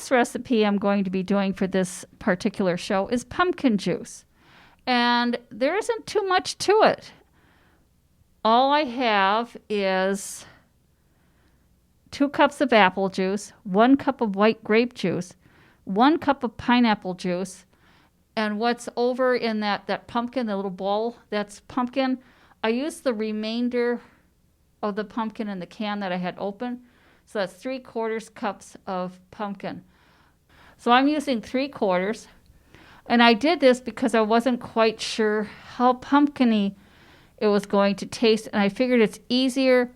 This recipe I'm going to be doing for this particular show is pumpkin juice. And there isn't too much to it. All I have is 2 cups of apple juice, 1 cup of white grape juice, 1 cup of pineapple juice, and what's over in that pumpkin, the little bowl, that's pumpkin. I used the remainder of the pumpkin in the can that I had open. So that's 3/4 cups of pumpkin. So I'm using 3/4. And I did this because I wasn't quite sure how pumpkiny it was going to taste. And I figured it's easier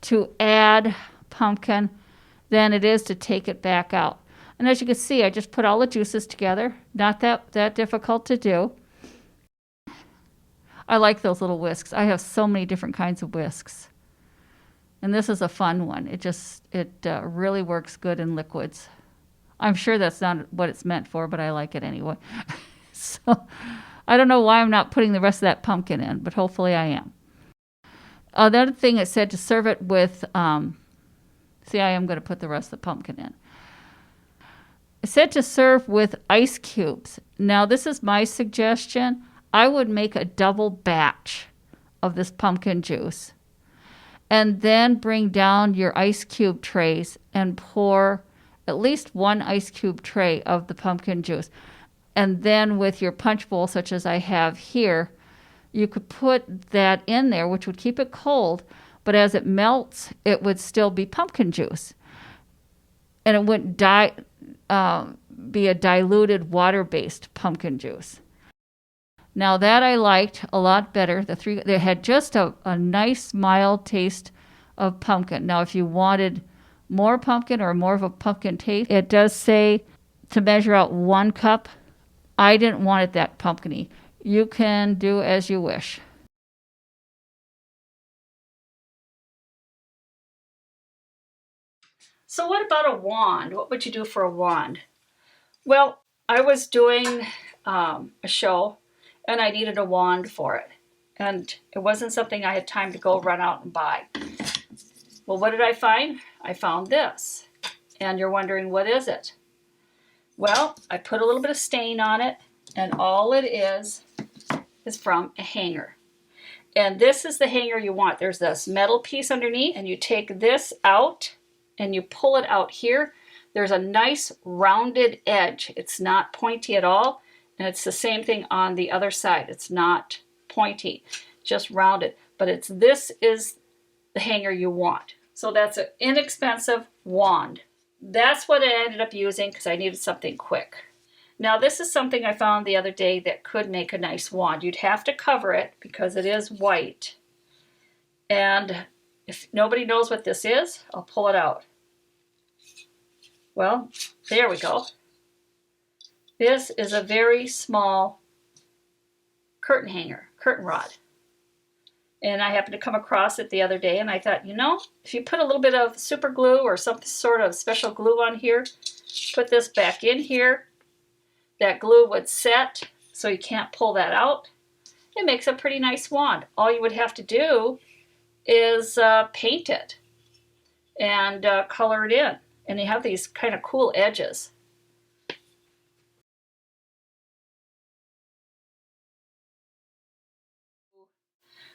to add pumpkin than it is to take it back out. And as you can see, I just put all the juices together. Not that difficult to do. I like those little whisks. I have so many different kinds of whisks. And this is a fun one. It really works good in liquids. I'm sure that's not what it's meant for, but I like it anyway. So I don't know why I'm not putting the rest of that pumpkin in, but hopefully I am. The other thing, it said to serve it with, see, I am going to put the rest of the pumpkin in. It said to serve with ice cubes. Now, this is my suggestion. I would make a double batch of this pumpkin juice and then bring down your ice cube trays and pour at least 1 ice cube tray of the pumpkin juice. And then with your punch bowl, such as I have here, you could put that in there, which would keep it cold, but as it melts, it would still be pumpkin juice. And it wouldn't be a diluted water-based pumpkin juice. Now that I liked a lot better. They had just a nice mild taste of pumpkin. Now if you wanted more pumpkin or more of a pumpkin taste, it does say to measure out 1 cup. I didn't want it that pumpkiny. You can do as you wish. So what about a wand? What would you do for a wand? Well, I was doing a show and I needed a wand for it. And it wasn't something I had time to go run out and buy. Well, what did I find? I found this. And you're wondering, what is it? Well, I put a little bit of stain on it, and all it is from a hanger. And this is the hanger you want. There's this metal piece underneath, and you take this out, and you pull it out here. There's a nice rounded edge. It's not pointy at all, and it's the same thing on the other side. It's not pointy, just rounded. But this is the hanger you want. So that's an inexpensive wand. That's what I ended up using because I needed something quick. Now this is something I found the other day that could make a nice wand. You'd have to cover it because it is white. And if nobody knows what this is, I'll pull it out. Well, there we go. This is a very small curtain hanger, curtain rod. And I happened to come across it the other day, and I thought, if you put a little bit of super glue or some sort of special glue on here, put this back in here, that glue would set so you can't pull that out. It makes a pretty nice wand. All you would have to do is paint it and color it in. And you have these kind of cool edges.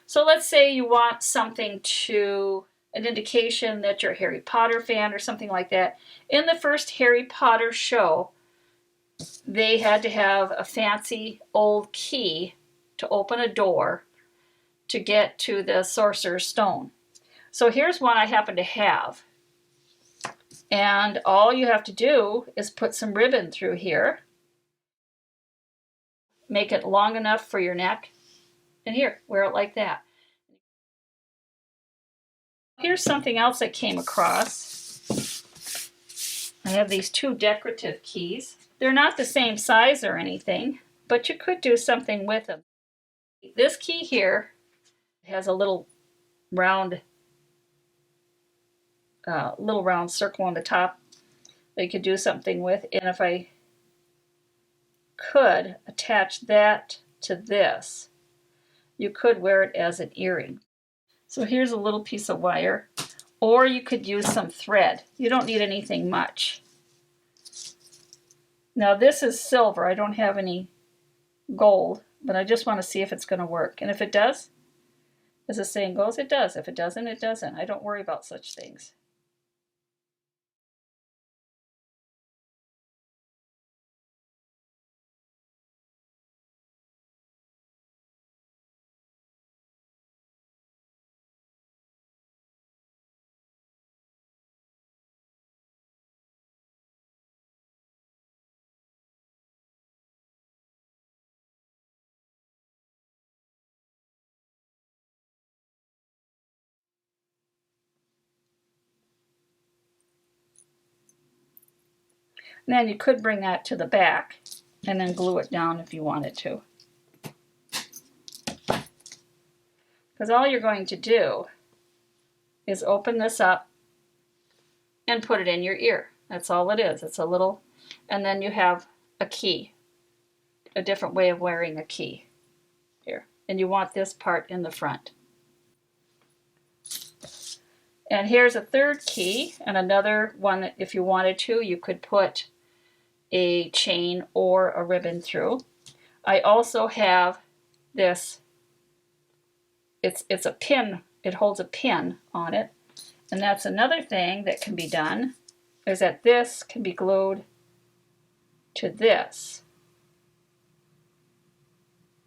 So let's say you want something an indication that you're a Harry Potter fan or something like that. In the first Harry Potter show, they had to have a fancy old key to open a door to get to the Sorcerer's Stone. So here's one I happen to have. And all you have to do is put some ribbon through here. Make it long enough for your neck. And here, wear it like that. Here's something else I came across. I have these 2 decorative keys. They're not the same size or anything, but you could do something with them. This key here has a little round circle on the top that you could do something with. And if I could attach that to this, you could wear it as an earring. So here's a little piece of wire, or you could use some thread. You don't need anything much. Now this is silver. I don't have any gold, but I just want to see if it's going to work. And if it does, as the saying goes, it does. If it doesn't, it doesn't. I don't worry about such things. And then you could bring that to the back and then glue it down if you wanted to. Because all you're going to do is open this up and put it in your ear. That's all it is. It's a little, and then you have a key, a different way of wearing a key here. And you want this part in the front. And here's a third key and another one that if you wanted to, you could put a chain or a ribbon through. I also have this, it's a pin, it holds a pin on it. And that's another thing that can be done, is that this can be glued to this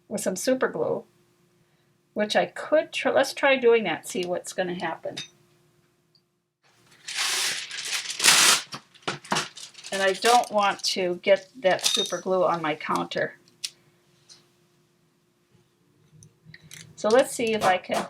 with some super glue, which I could try. Let's try doing that, see what's going to happen. And I don't want to get that super glue on my counter. So let's see if I can.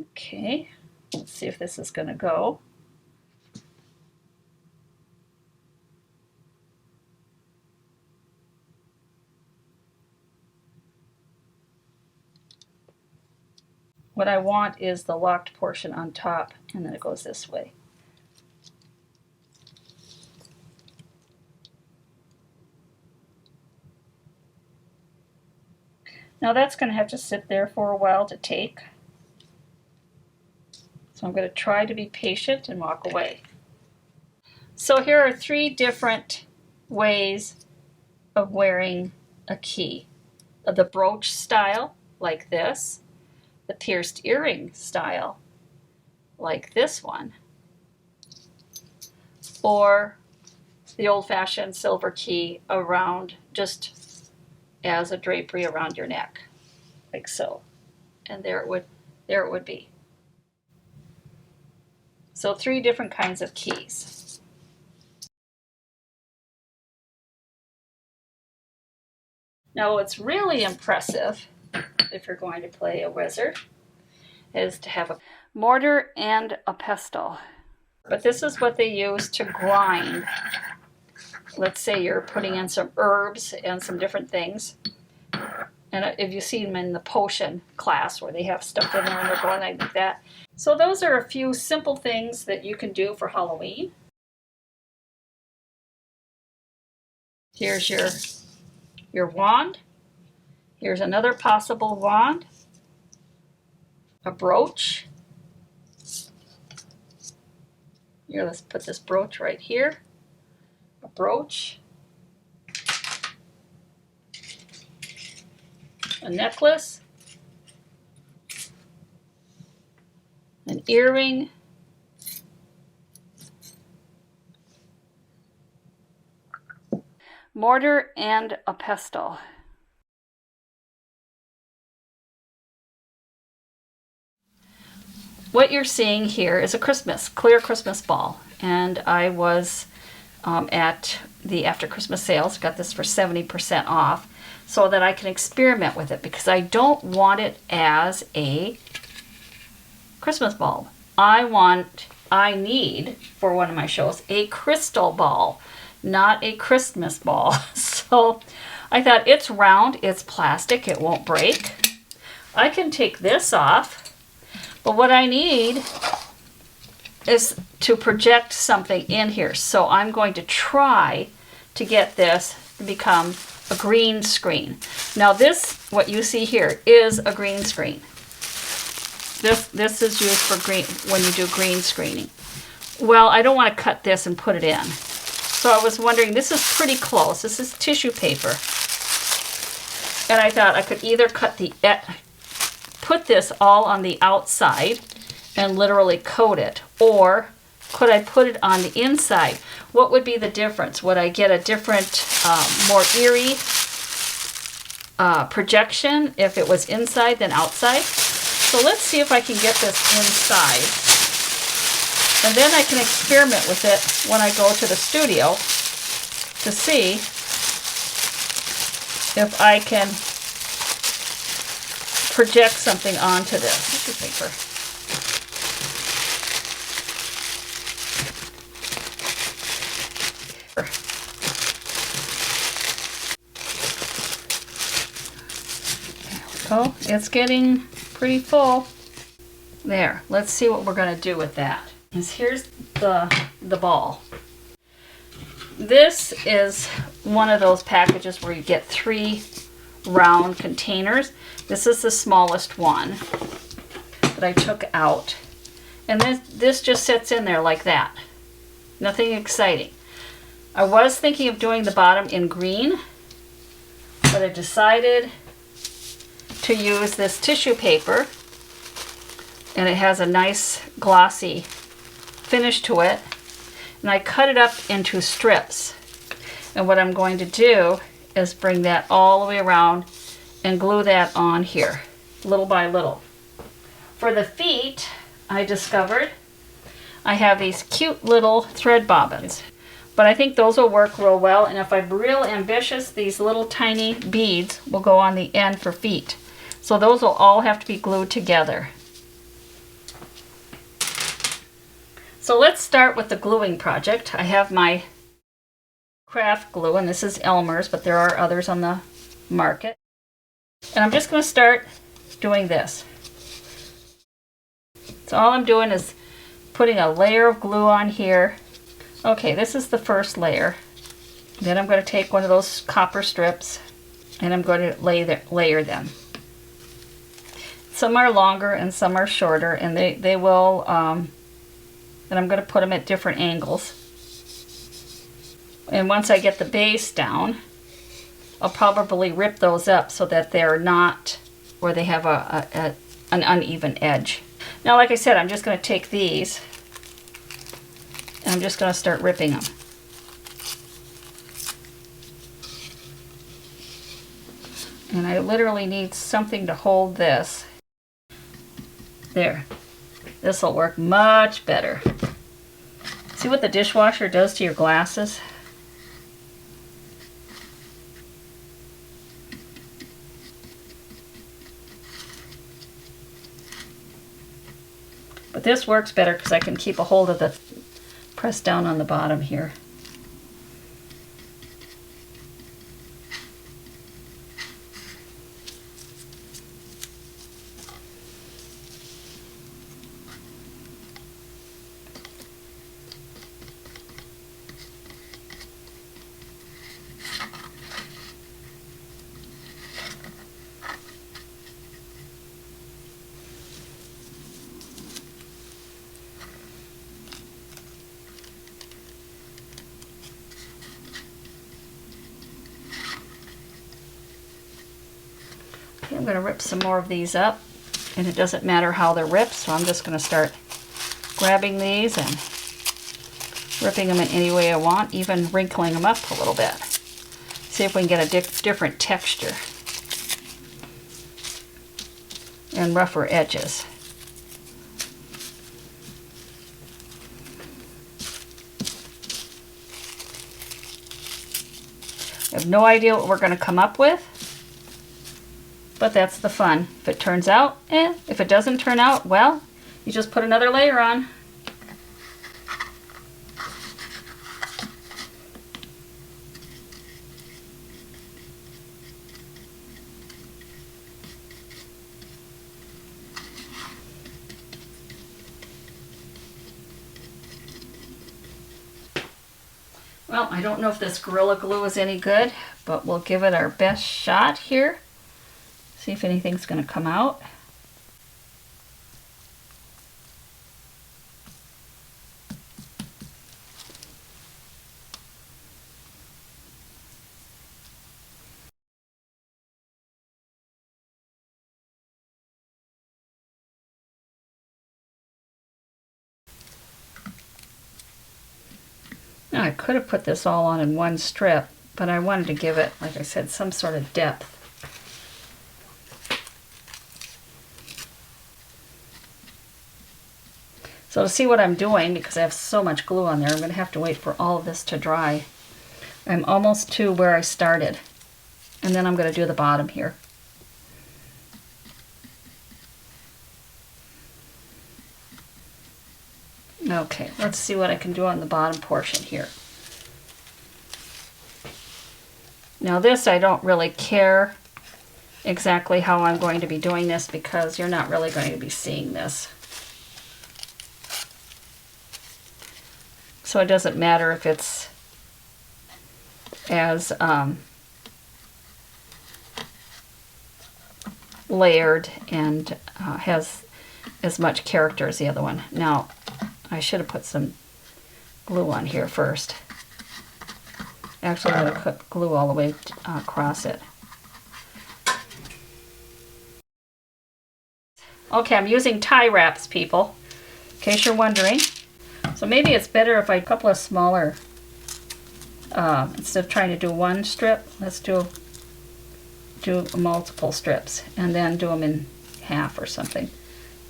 Okay, let's see if this is going to go. What I want is the locked portion on top, and then it goes this way. Now that's going to have to sit there for a while to take. So I'm going to try to be patient and walk away. So here are 3 different ways of wearing a key. The brooch style, like this. The pierced earring style, like this one, or the old-fashioned silver key around, just as a drapery around your neck, like so. And there it would be. So 3 different kinds of keys. Now what's really impressive, if you're going to play a wizard, is to have a mortar and a pestle. But this is what they use to grind. Let's say you're putting in some herbs and some different things. And if you see them in the potion class where they have stuff in there and they're going like that. So those are a few simple things that you can do for Halloween. Here's your wand. Here's another possible wand. A brooch. Here, let's put this brooch right here. A brooch. A necklace. An earring. Mortar and a pestle. What you're seeing here is a clear Christmas ball. And I was at the After Christmas sales, got this for 70% off, so that I can experiment with it, because I don't want it as a Christmas bulb. I need, for one of my shows, a crystal ball, not a Christmas ball. So I thought, it's round, it's plastic, it won't break. I can take this off. But what I need is to project something in here. So I'm going to try to get this to become a green screen. Now this, what you see here, is a green screen. This is used for green, when you do green screening. Well, I don't want to cut this and put it in. So I was wondering, this is pretty close. This is tissue paper. And I thought I could either put this all on the outside and literally coat it, or could I put it on the inside? What would be the difference? Would I get a different, more eerie projection if it was inside than outside? So let's see if I can get this inside. And then I can experiment with it when I go to the studio to see if I can project something onto this tissue paper. Oh, it's getting pretty full. There, let's see what we're going to do with that. Here's the ball. This is one of those packages where you get 3 round containers. This is the smallest one that I took out. And this just sits in there like that. Nothing exciting. I was thinking of doing the bottom in green, but I decided to use this tissue paper, and it has a nice glossy finish to it, and I cut it up into strips. And what I'm going to do is bring that all the way around and glue that on here, little by little. For the feet, I discovered I have these cute little thread bobbins, but I think those will work real well, and if I'm real ambitious, these little tiny beads will go on the end for feet. So those will all have to be glued together. So let's start with the gluing project. I have my craft glue, and this is Elmer's, but there are others on the market. And I'm just going to start doing this. So all I'm doing is putting a layer of glue on here. Okay, this is the first layer. Then I'm going to take one of those copper strips, and I'm going to layer them. Some are longer and some are shorter, and they will, and I'm going to put them at different angles. And once I get the base down, I'll probably rip those up so that they're not where they have an uneven edge. Now, like I said, I'm just going to take these and I'm just going to start ripping them. And I literally need something to hold this. There. This will work much better. See what the dishwasher does to your glasses? But this works better because I can keep a hold of the press down on the bottom here. I'm going to rip some more of these up, and it doesn't matter how they're ripped, so I'm just going to start grabbing these and ripping them in any way I want, even wrinkling them up a little bit. See if we can get a different texture and rougher edges. I have no idea what we're going to come up with. But that's the fun. If it turns out, if it doesn't turn out, well, you just put another layer on. Well, I don't know if this Gorilla Glue is any good, but we'll give it our best shot here. See if anything's going to come out. Now, I could have put this all on in one strip, but I wanted to give it, like I said, some sort of depth. So to see what I'm doing, because I have so much glue on there, I'm going to have to wait for all of this to dry. I'm almost to where I started, and then I'm going to do the bottom here. Okay, let's see what I can do on the bottom portion here. Now this, I don't really care exactly how I'm going to be doing this because you're not really going to be seeing this. So it doesn't matter if it's as layered and has as much character as the other one. Now, I should have put some glue on here first. Actually, I'm going to put glue all the way across it. Okay, I'm using tie wraps, people, in case you're wondering. So maybe it's better if I do a couple of smaller, instead of trying to do one strip, let's do multiple strips and then do them in half or something.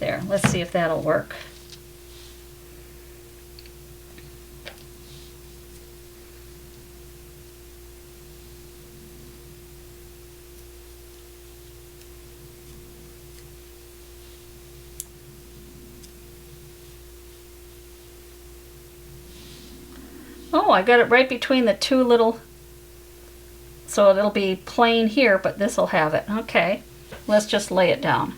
There, let's see if that'll work. Oh, I got it right between the two little, so it'll be plain here, but this will have it. Okay, let's just lay it down.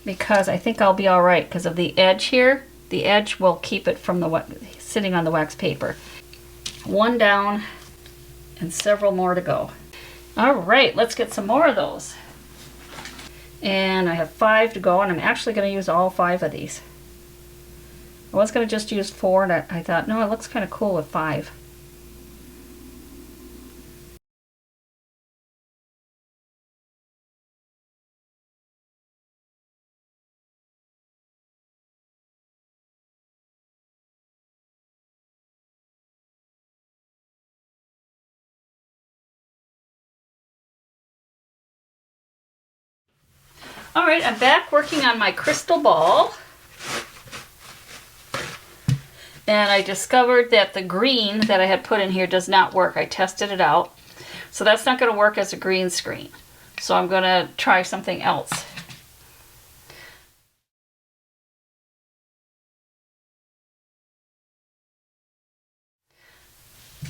Because I think I'll be all right because of the edge here. The edge will keep it from the sitting on the wax paper. One down and several more to go. All right, let's get some more of those. And I have 5 to go, and I'm actually going to use all 5 of these. I was going to just use 4, and I thought, no, it looks kind of cool with 5. All right, I'm back working on my crystal ball. And I discovered that the green that I had put in here does not work. I tested it out. So that's not going to work as a green screen. So I'm going to try something else.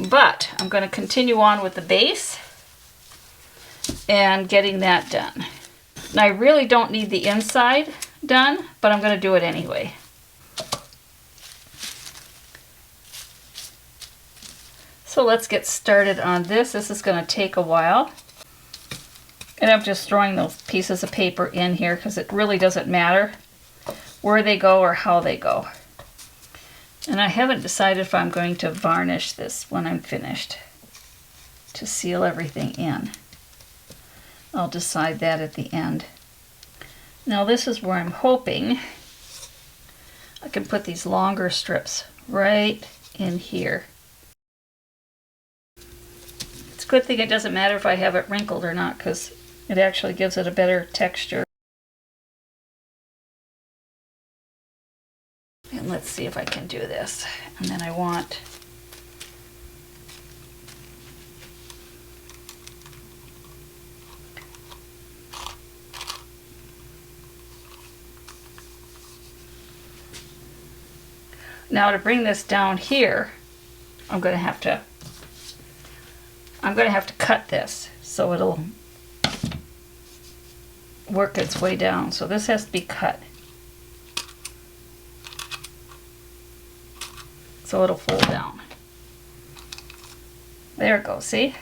But I'm going to continue on with the base and getting that done. Now I really don't need the inside done, but I'm going to do it anyway. So let's get started on this. This is going to take a while. And I'm just throwing those pieces of paper in here because it really doesn't matter where they go or how they go. And I haven't decided if I'm going to varnish this when I'm finished to seal everything in. I'll decide that at the end. Now this is where I'm hoping I can put these longer strips right in here. It's a good thing it doesn't matter if I have it wrinkled or not because it actually gives it a better texture. And let's see if I can do this. And then I want now to bring this down here, I'm going to have to cut this so it'll work its way down. So this has to be cut. So it'll fold down. There it goes, see?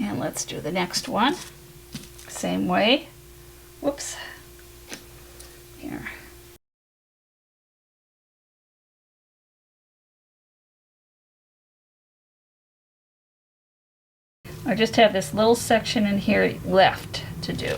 And let's do the next one. Same way. Whoops. Here. I just have this little section in here left to do.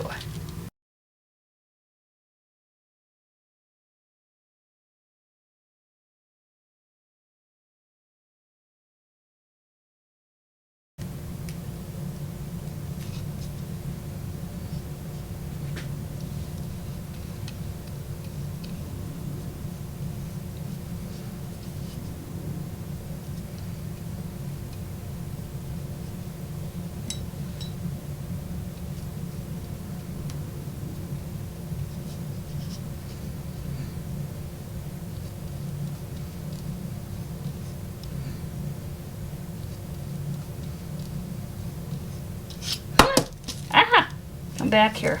Ah! Come back here.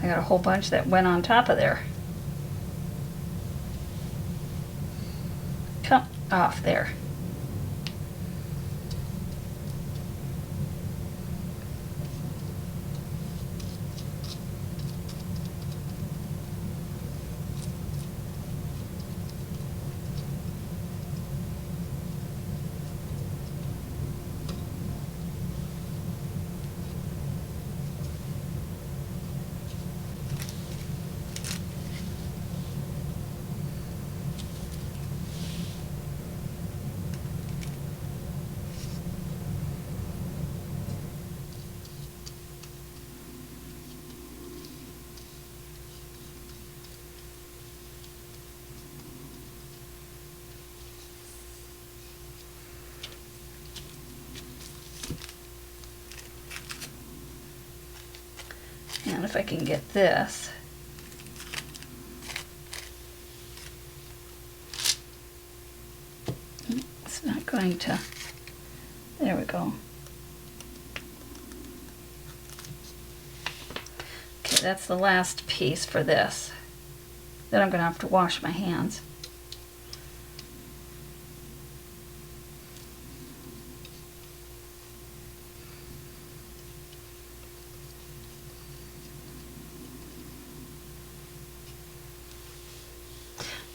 I got a whole bunch that went on top of there. Come off there. And if I can get this. It's not going to. There we go. Okay, that's the last piece for this. Then I'm going to have to wash my hands.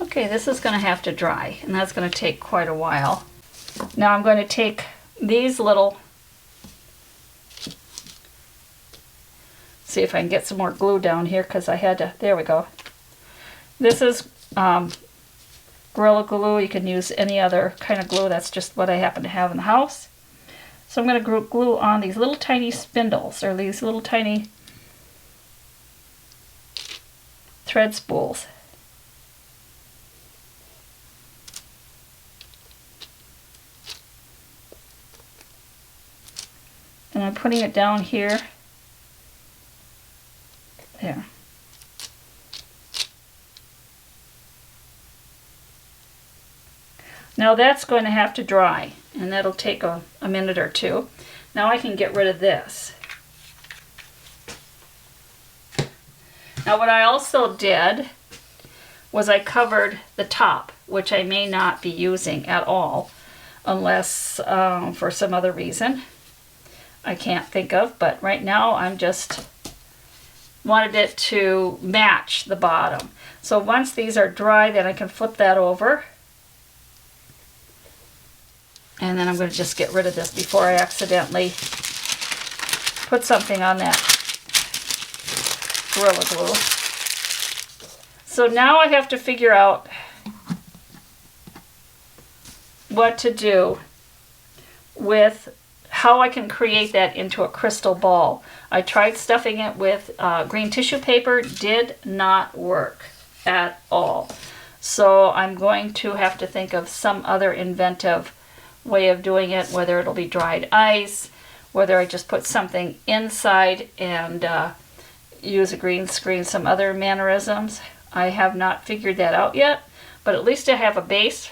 Okay, this is going to have to dry, and that's going to take quite a while. Now I'm going to take these little, see if I can get some more glue down here, because I had to, there we go. This is Gorilla Glue. You can use any other kind of glue. That's just what I happen to have in the house. So I'm going to glue on these little tiny spindles, or these little tiny thread spools. And I'm putting it down here. There. Now that's going to have to dry, and that'll take a minute or two. Now I can get rid of this. Now what I also did was I covered the top, which I may not be using at all, unless for some other reason I can't think of, but right now I'm just wanted it to match the bottom. So once these are dry, then I can flip that over. And then I'm going to just get rid of this before I accidentally put something on that Gorilla Glue. So now I have to figure out what to do with how I can create that into a crystal ball. I tried stuffing it with green tissue paper, did not work at all. So I'm going to have to think of some other inventive way of doing it, whether it'll be dried ice, whether I just put something inside and use a green screen, some other mannerisms. I have not figured that out yet, but at least I have a base.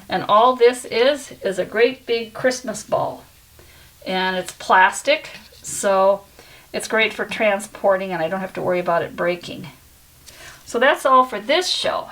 And all this is a great big Christmas ball. And it's plastic, so it's great for transporting, and I don't have to worry about it breaking. So that's all for this show.